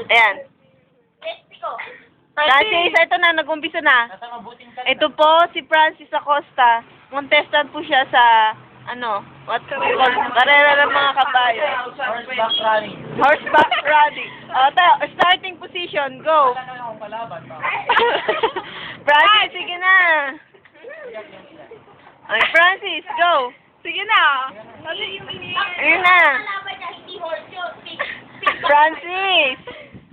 Ayan. Francis, ito na, nag-umpisa na. Ito po, si Francis Acosta. Contestant po siya sa, karera ng mga kabayo. Horseback running. Horseback riding. Tayo, starting position, go. Francis, sige na. Ay, Francis, go. Sige na. Ayun na. Francis.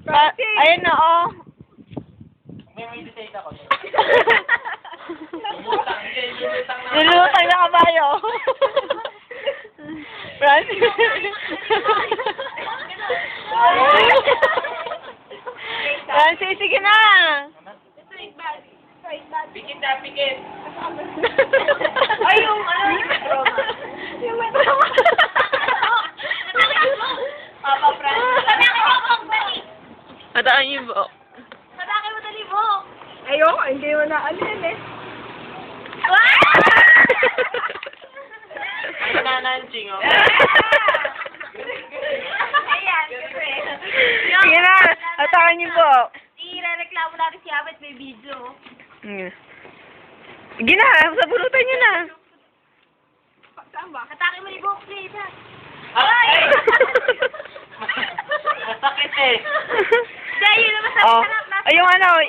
Ayun na, oh. May meditate ako. Nilutang na kabayo. Francis. Francis, sige na. Pikit na, pikit. Ay, yung trauma. Yung may trauma. Papa Francis. Mataan yung buhok. Madaki mo dali mo. Ayoko, hindi mo na alin eh. Ang nananching, oh. Ayan, kasi. Sige na, atakan niyo po. Irereklamo natin si Abet, may video. Sige na, sabunutan niyo na. Saan ba? Atake mo ni Bok, please, ha? Ay! Masakit eh. Dahil yun naman sa Oh, sarap ay,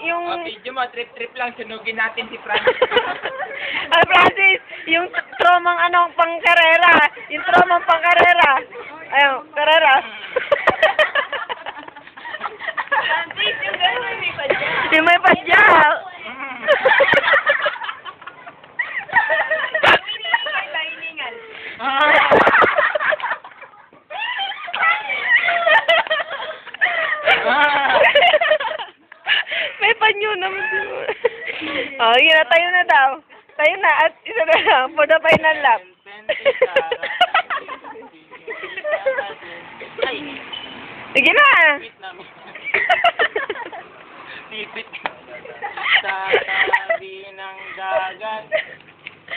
yung Video mo, trip-trip lang. Sunugin natin si Francis. Francis, yung tromang pang-karera. Yung tromang pang-karera. Ayun, karera. Francis, yung gano'n may padya. Yung may padya. Hiningal. May panyo naman din. Oh, yun na, tayo na daw. Tayo na, at isa na lang, for the final lap. Sige na! Sipit sa tabi ng dagat.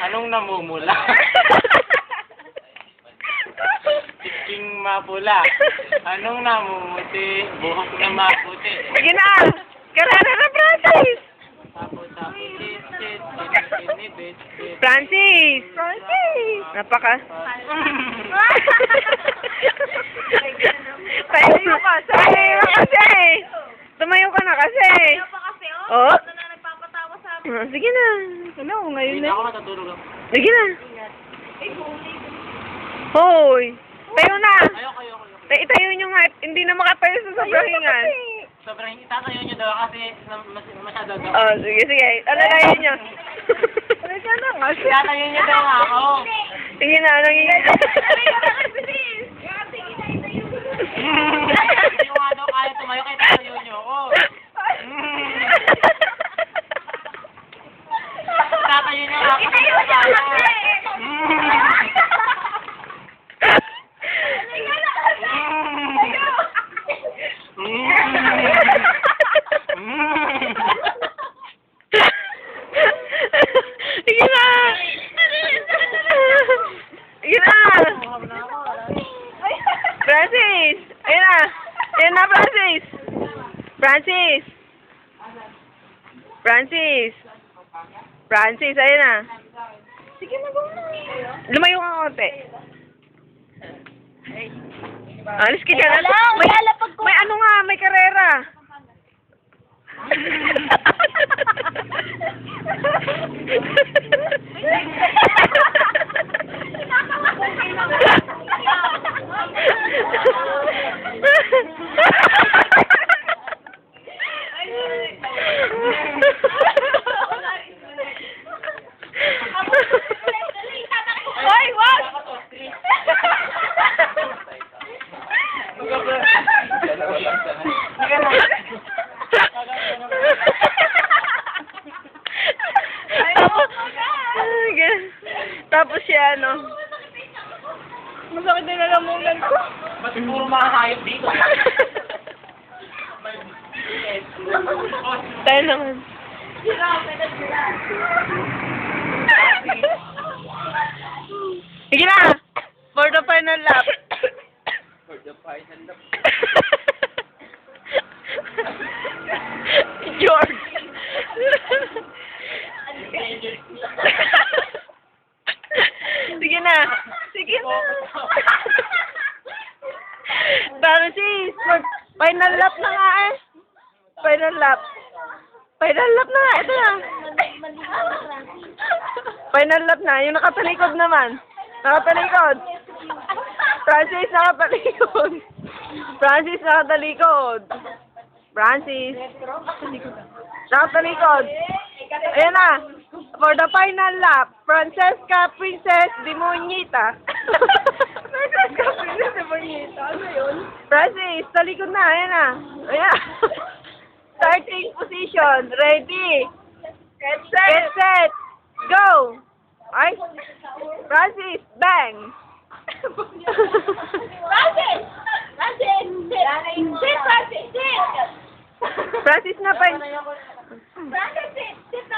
Anong namumula? Tiking mapula. Anong namumuti? Buhok na maputi. Sige na! Karana na, Francis! Tapos, tit, inibit, Francis! Francis! Napaka. Tayo ka kasi! Tumayo ka na kasi! Ano pa kasi, oh? Oh? Ano na nagpapatawa sa amin? Sige na. Ano, ngayon Hindi na. ako natutulog ako. Sige na. Hoy! Tayo na! Ayoko. Itayo nyo nga. Hindi na makatayo sa sobrang hingan. Sobrang itatayo nyo daw kasi masyado daw. Oh, sige. Ano tayo nyo? Halika na nga. Itatayo nyo daw ako. Sige na, anong hingan? Hindi ko nga daw kaya tumayo kaya tatayo nyo ako. Itatayo nyo ako. Itayo niya kasi! Sige na! Sige na! Francis! Ayun na! Ayun na, Francis! Francis! Francis! Francis, ayun na. Sige na, go na. Lumayo ka konti. Alis ka dyan. May ano nga, may karera. Hoy, wag! Tapos siya, masakit na lalamunan ko. Ba't puro mga hayop dito? Tayo naman. Sige na! For the final lap. For the final lap. Final lap na nga eh. Final lap. Final lap na nga. Ito na. Final lap na. Yung nakatalikod naman. Nakatalikod. Francis, nakatalikod. Francis, nakatalikod. Francis. Nakatalikod. Ayan na. For the final lap, Francesca Princess Demonita. Francesca Princess Demonita. Ano yun? Francis, talikod na. Ayan na. Ayan. Starting position. Ready. Get set. Go. Ay. Francis, bang. Francis! Francis! Sit! Sit, Francis! Sit! Francis na pa.